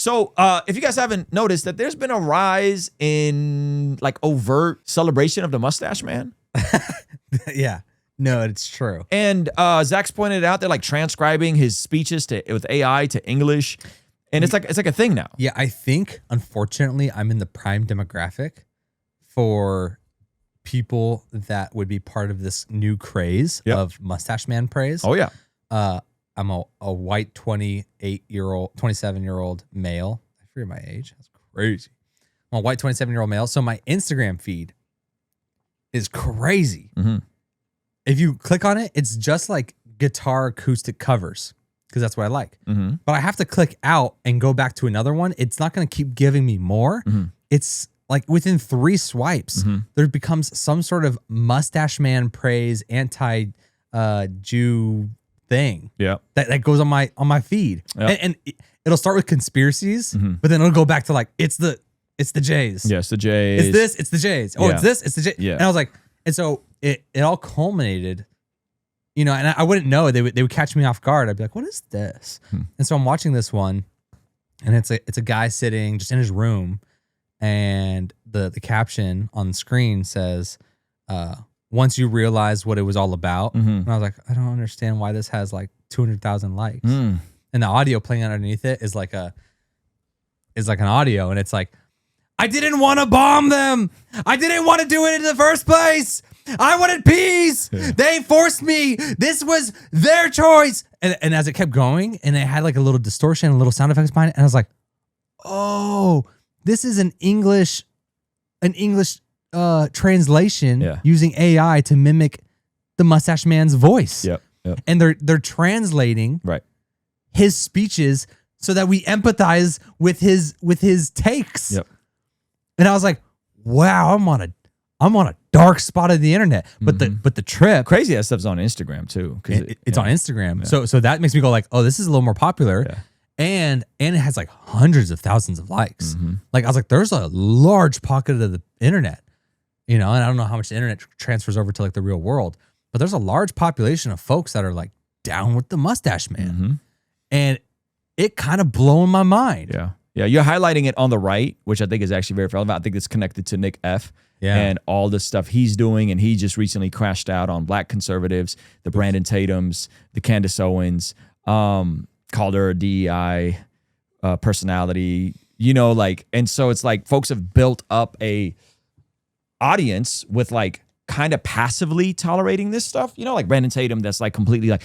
So if you guys haven't noticed that there's been a rise in like overt celebration of the mustache man. Yeah. No, it's true. And Zach's pointed out they're like transcribing his speeches with AI to English. And it's like a thing now. Yeah, I think, unfortunately, I'm in the prime demographic for people that would be part of this new craze of mustache man praise. Oh, yeah. I'm a white 27-year-old male. I forget my age. That's crazy. I'm a white 27-year-old male. So my Instagram feed is crazy. Mm-hmm. If you click on it, it's just like guitar acoustic covers because that's what I like. Mm-hmm. But I have to click out and go back to another one. It's not going to keep giving me more. Mm-hmm. It's like within 3 swipes, there becomes some sort of mustache man praise, anti-Jew thing. Yeah, that goes on my feed, and it'll start with conspiracies, but then it'll go back to like it's the Jays. Yes, the Jays. It's this. It's the Jays. Oh, it's this. It's the Jays. Yeah. And I was like, and so it all culminated, and I wouldn't know. They would catch me off guard. I'd be like, what is this? And so I'm watching this one, and it's a guy sitting just in his room, and the caption on the screen says, once you realize what it was all about. And I was like, I don't understand why this has like 200,000 likes. And the audio playing underneath it is like an audio, and it's like, I didn't want to bomb them. I didn't want to do it in the first place. I wanted peace. They forced me. This was their choice. And as it kept going, and it had like a little distortion, a little sound effects behind it, and I was like, oh, this is an English translation using AI to mimic the mustache man's voice. Yep. And they're translating his speeches so that we empathize with his takes. Yep. And I was like, wow, I'm on a dark spot of the internet. But the trip, crazy that stuff's on Instagram too. It's on Instagram. Yeah. So that makes me go like, oh, this is a little more popular. Yeah. And it has like hundreds of thousands of likes. Like I was like, there's a large pocket of the internet, and I don't know how much the internet transfers over to like the real world, but there's a large population of folks that are like down with the mustache man. And it kind of blowing my mind. Yeah. Yeah. You're highlighting it on the right, which I think is actually very relevant. I think it's connected to Nick F. And all the stuff he's doing. And he just recently crashed out on black conservatives, the Brandon Tatums, the Candace Owens, called her a DEI personality, and so it's like folks have built up a audience with like kind of passively tolerating this stuff, like Brandon Tatum, that's like completely like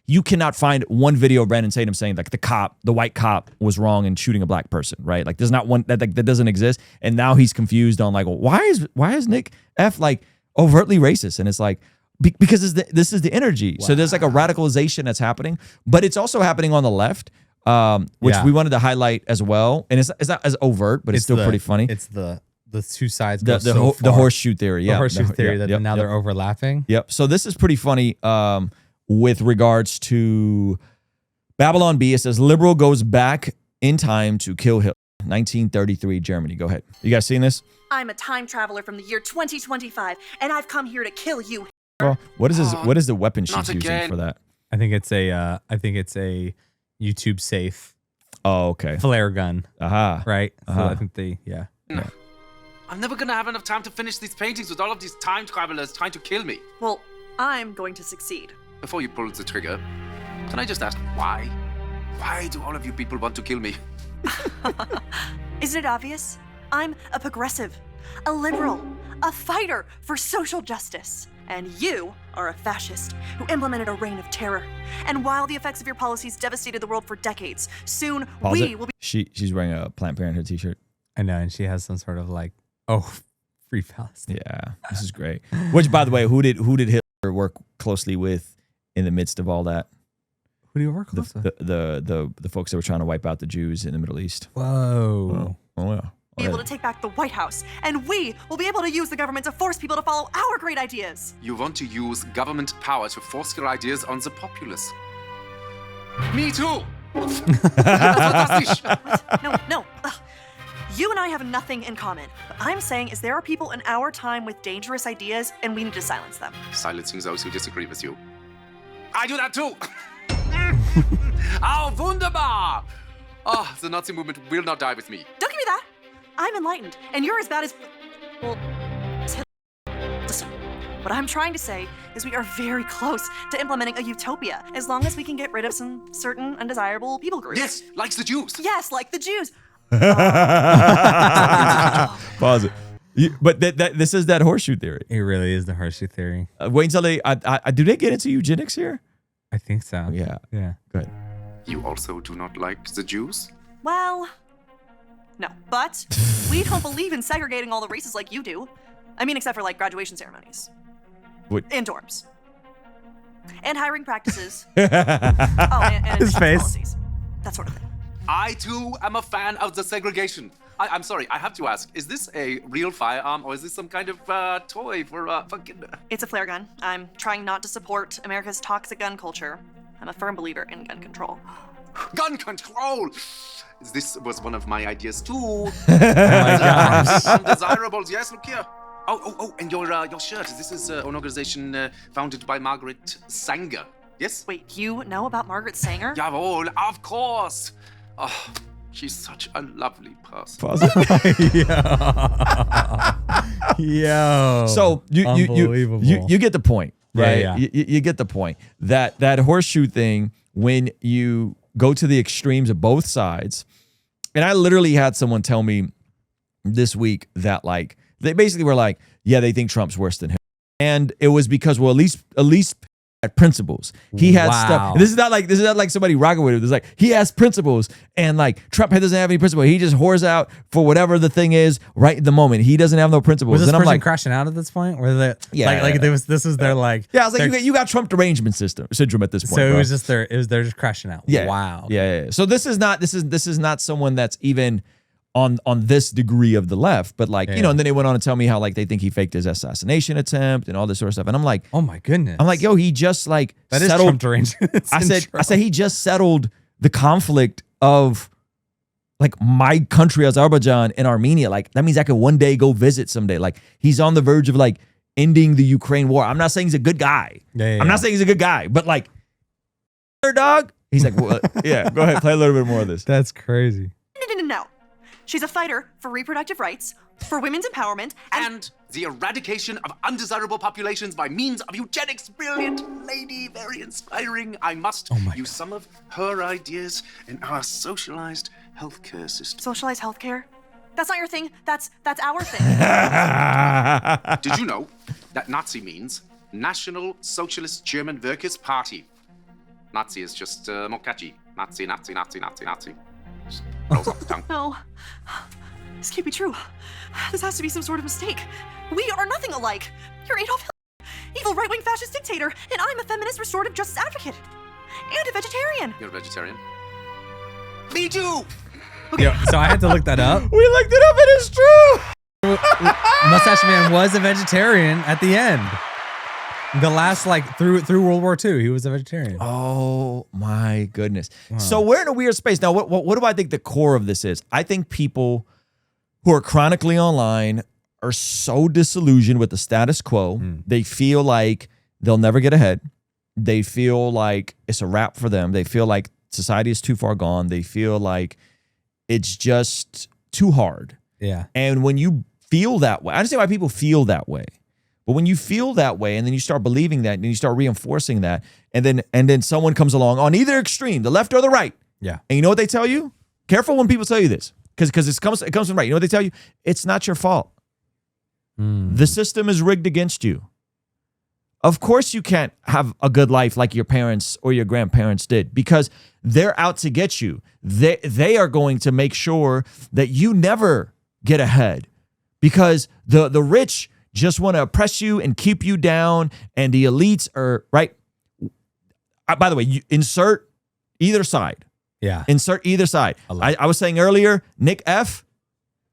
you cannot find one video of Brandon Tatum saying like the white cop was wrong in shooting a black person, right? Like there's not one that doesn't exist. And now he's confused on like, well, why is Nick F like overtly racist? And it's like, because this is the energy. Wow. So there's like a radicalization that's happening, but it's also happening on the left, which we wanted to highlight as well. And it's not as overt, but it's still pretty funny. It's the two sides the horseshoe theory. The horseshoe theory that now they're overlapping. Yep. So this is pretty funny with regards to Babylon B. It says liberal goes back in time to kill Hitler. 1933 Germany. Go ahead. You guys seen this? I'm a time traveler from the year 2025, and I've come here to kill you. Well, what is the weapon she's using for that? I think it's a YouTube safe. Oh, okay. Flare gun. Right. So I think No. I'm never gonna have enough time to finish these paintings with all of these time travelers trying to kill me. Well, I'm going to succeed. Before you pull the trigger, can I just ask why? Why do all of you people want to kill me? Isn't it obvious? I'm a progressive, a liberal, a fighter for social justice. And you are a fascist who implemented a reign of terror. And while the effects of your policies devastated the world for decades, soon we will be... She's wearing a Planned Parenthood t-shirt. I know, and she has some sort of like, free Palestine. Yeah, this is great. Which, by the way, who did Hitler work closely with in the midst of all that? Who do you work close with? The folks that were trying to wipe out the Jews in the Middle East. Whoa. Oh yeah. Be able to take back the White House, and we will be able to use the government to force people to follow our great ideas. You want to use government power to force your ideas on the populace. Me too. No. Ugh. You and I have nothing in common. What I'm saying is there are people in our time with dangerous ideas, and we need to silence them. Silencing those who disagree with you. I do that too. Oh, wunderbar. Ah, the Nazi movement will not die with me. Don't give me that. I'm enlightened, and you're as bad as, well, as Hitler. Listen, what I'm trying to say is we are very close to implementing a utopia, as long as we can get rid of some certain undesirable people groups. Yes, like the Jews. Yes, like the Jews. Pause it. But this is that horseshoe theory. It really is the horseshoe theory. Wait until they. Do they get into eugenics here? I think so. Yeah. Yeah. Go ahead. You also do not like the Jews? Well, no, but we don't believe in segregating all the races like you do. I mean, except for like graduation ceremonies. What? And dorms. And hiring practices. and His face. policies. That sort of thing. I too am a fan of the segregation. I'm sorry, I have to ask, is this a real firearm or is this some kind of toy for kinder? It's a flare gun. I'm trying not to support America's toxic gun culture. I'm a firm believer in gun control. Gun control! This was one of my ideas too. Oh my gosh. Undesirables, yes, look here. Oh, and your shirt. This is an organization founded by Margaret Sanger. Yes? Wait, you know about Margaret Sanger? Jawohl, of course. Oh, she's such a lovely person. Pause it. Yo. So you get the point, right? Yeah. You get the point. That horseshoe thing, when you go to the extremes of both sides, and I literally had someone tell me this week that like they basically were like, yeah, they think Trump's worse than him, and it was because, well, at least had principles. He had stuff. This is not like somebody rocking with it. It's like he has principles, and like Trump doesn't have any principles. He just whores out for whatever the thing is right in the moment. He doesn't have no principles. Was this and I'm person like, crashing out at this point? Or Yeah. this was their like. yeah, I was like, you got Trump derangement syndrome at this point. So it bro. was just they're just crashing out. Yeah. Wow. Yeah. So this is not someone that's even on this degree of the left, but like, you know, and then they went on to tell me how like they think he faked his assassination attempt and all this sort of stuff. And I'm like, Oh my goodness. I'm like, yo, he just like that is settled. Trump derangement. I said he just settled the conflict of like my country, Azerbaijan, and Armenia. Like that means I could one day go visit someday. Like he's on the verge of like ending the Ukraine war. I'm not saying he's a good guy. I'm not saying he's a good guy, but like, dog. He's like, well, yeah. Go ahead, play a little bit more of this. That's crazy. No. She's a fighter for reproductive rights, for women's empowerment, And the eradication of undesirable populations by means of eugenics. Brilliant lady, very inspiring. I must use some of her ideas in our socialized healthcare system. socialized healthcare. That's not your thing. That's our thing. Did you know that Nazi means National Socialist German Workers' Party? Nazi is just more catchy. Nazi. Just rolls off the tongue. No, this can't be true. This has to be some sort of mistake. We are nothing alike. You're Adolf Hitler, evil right-wing fascist dictator, and I'm a feminist restorative justice advocate. And a vegetarian. You're a vegetarian? Me too! Yo, so I had to look that up. We looked it up and it's true. Mustache Man was a vegetarian at the end. The last, like, through World War II, he was a vegetarian. Oh my goodness. So we're in a weird space. Now, what do I think the core of this is? I think people who are chronically online are so disillusioned with the status quo. They feel like they'll never get ahead. They feel like it's a wrap for them. They feel like society is too far gone. They feel like it's just too hard. Yeah. And when you feel that way, I understand why people feel that way. But when you feel that way and then you start believing that and you start reinforcing that, and then someone comes along on either extreme, the left or the right. Yeah. And you know what they tell you? Careful when people tell you this, because it comes from right. You know what they tell you? It's not your fault. The system is rigged against you. Of course you can't have a good life like your parents or your grandparents did, because they're out to get you. They are going to make sure that you never get ahead, because the rich just want to oppress you and keep you down, and the elites are right. By the way, you insert either side. Yeah. Insert either side. I was saying earlier, Nick F,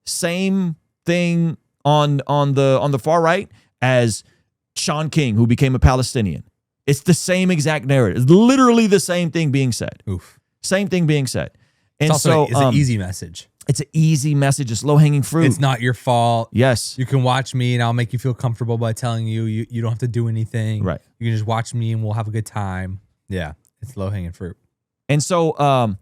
same thing on the far right as Sean King, who became a Palestinian. It's the same exact narrative. It's literally the same thing being said. Oof. Same thing being said. And It's also it's an easy message. It's an easy message. It's low-hanging fruit. It's not your fault. Yes. You can watch me and I'll make you feel comfortable by telling you don't have to do anything. Right. You can just watch me and we'll have a good time. Yeah. It's low-hanging fruit. And so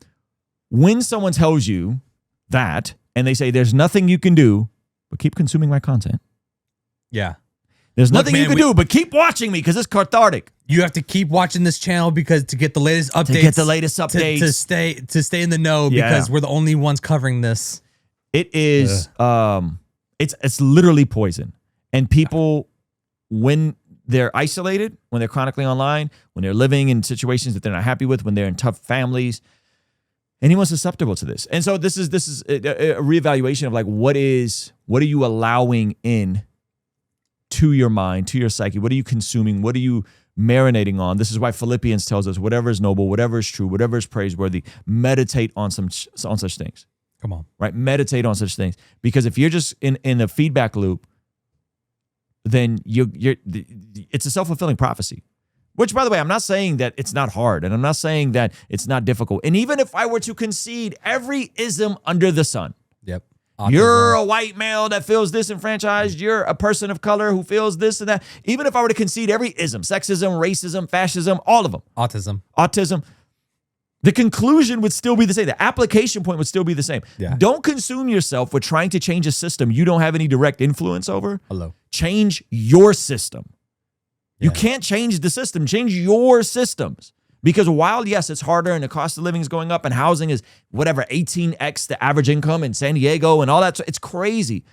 when someone tells you that and they say there's nothing you can do but keep consuming my content. Yeah. There's nothing you can do but keep watching me because it's cathartic. You have to keep watching this channel because to get the latest updates. To get the latest updates. To stay in the know because we're the only ones covering this. It is it's literally poison. And people, when they're isolated, when they're chronically online, when they're living in situations that they're not happy with, when they're in tough families, anyone's susceptible to this. And so this is a reevaluation of like what are you allowing in to your mind, to your psyche? What are you consuming? What are you marinating on? This is why Philippians tells us whatever is noble, whatever is true, whatever is praiseworthy, meditate on such things. Come on. Right? Meditate on such things. Because if you're just in a feedback loop, then it's a self-fulfilling prophecy. Which, by the way, I'm not saying that it's not hard, and I'm not saying that it's not difficult. And even if I were to concede every ism under the sun, yep. Autism. You're a white male that feels disenfranchised. You're a person of color who feels this and that. Even if I were to concede every ism, sexism, racism, fascism, all of them. Autism. The conclusion would still be the same. The application point would still be the same. Yeah. Don't consume yourself with trying to change a system you don't have any direct influence over. Change your system. Yeah. You can't change the system. Change your systems. Because while, yes, it's harder and the cost of living is going up and housing is whatever, 18x the average income in San Diego and all that, it's crazy.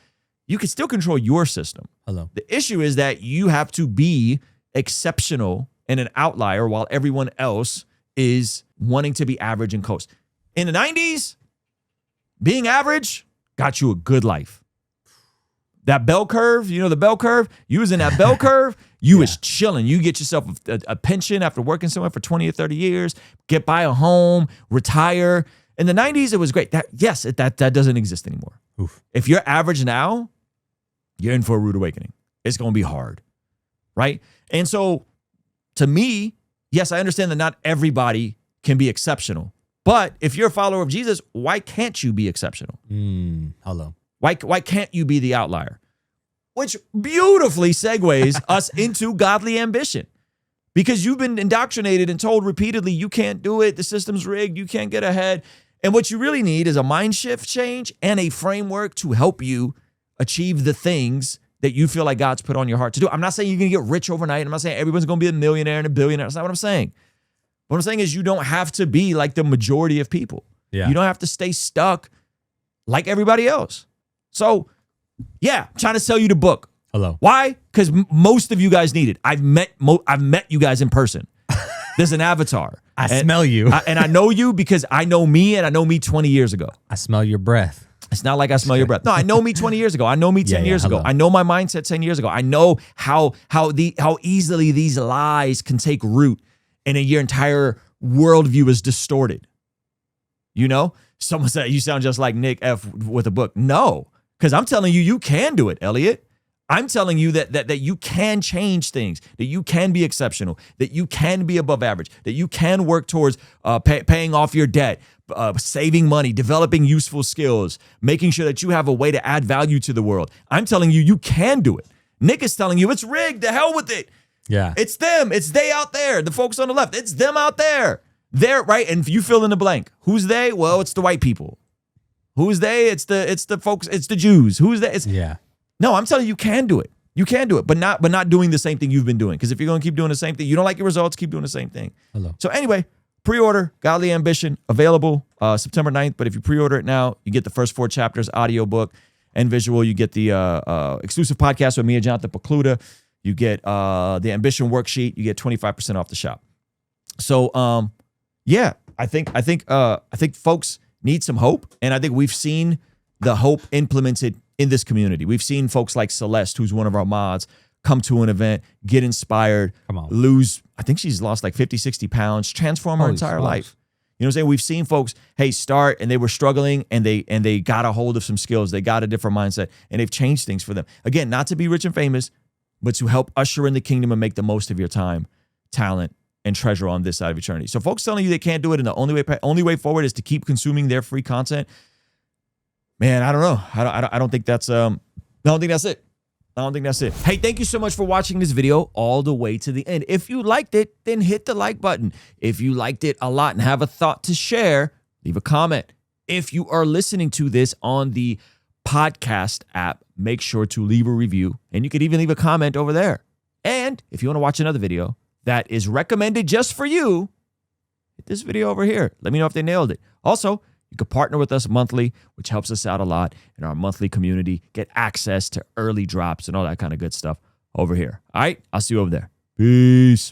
You can still control your system. The issue is that you have to be exceptional and an outlier while everyone else is wanting to be average and coast. In the 90s, being average got you a good life. That bell curve, you know the bell curve? You was in that bell curve, you was chilling. You get yourself a pension after working somewhere for 20 or 30 years, get buy a home, retire. In the 90s, it was great. That doesn't exist anymore. Oof. If you're average now, you're in for a rude awakening. It's going to be hard, right? And so, to me, yes, I understand that not everybody can be exceptional. But if you're a follower of Jesus, why can't you be exceptional? Why can't you be the outlier? Which beautifully segues us into godly ambition. Because you've been indoctrinated and told repeatedly, you can't do it, the system's rigged, you can't get ahead. And what you really need is a mind shift change and a framework to help you achieve the things that you feel like God's put on your heart to do. I'm not saying you're going to get rich overnight. I'm not saying everyone's going to be a millionaire and a billionaire. That's not what I'm saying. What I'm saying is you don't have to be like the majority of people. Yeah. You don't have to stay stuck like everybody else. So, yeah, I'm trying to sell you the book. Why? Because most of you guys need it. I've met you guys in person. There's an avatar. I smell you. And I know you because I know me, and I know me 20 years ago. I smell your breath. It's not like I smell your breath. No, I know me 20 years ago. I know me 10 years ago. I know my mindset 10 years ago. I know how easily these lies can take root and your entire worldview is distorted. You know? Someone said, you sound just like Nick F with a book. No, because I'm telling you, you can do it, Elliot. I'm telling you that you can change things, that you can be exceptional, that you can be above average, that you can work towards paying off your debt, saving money, developing useful skills, making sure that you have a way to add value to the world. I'm telling you, you can do it. Nick is telling you it's rigged. The hell with it. Yeah. It's them. It's they out there. The folks on the left. It's them out there. They're right. And you fill in the blank. Who's they? Well, it's the white people. Who's they? It's the folks. It's the Jews. Who's they? No, I'm telling you, you can do it. You can do it, but not doing the same thing you've been doing. Because if you're going to keep doing the same thing, you don't like your results, keep doing the same thing. So anyway, pre-order Godly Ambition, available September 9th. But if you pre-order it now, you get the first 4 chapters, audiobook and visual. You get the exclusive podcast with me and Jonathan Pokluda. You get the Ambition worksheet. You get 25% off the shop. So yeah, I think folks need some hope, and I think we've seen the hope implemented in this community. We've seen folks like Celeste, who's one of our mods, come to an event, get inspired, lose, I think she's lost like 50, 60 pounds, transform her entire life. You know what I'm saying? We've seen folks, start and they were struggling and they got a hold of some skills. They got a different mindset and they've changed things for them. Again, not to be rich and famous, but to help usher in the kingdom and make the most of your time, talent, and treasure on this side of eternity. So folks telling you they can't do it and the only way forward is to keep consuming their free content. Man, I don't know. I don't think that's I don't think that's it. I don't think that's it. Hey, thank you so much for watching this video all the way to the end. If you liked it, then hit the like button. If you liked it a lot and have a thought to share, leave a comment. If you are listening to this on the podcast app, make sure to leave a review, and you could even leave a comment over there. And if you want to watch another video that is recommended just for you, hit this video over here. Let me know if they nailed it. Also, you can partner with us monthly, which helps us out a lot in our monthly community, get access to early drops and all that kind of good stuff over here. All right, I'll see you over there. Peace.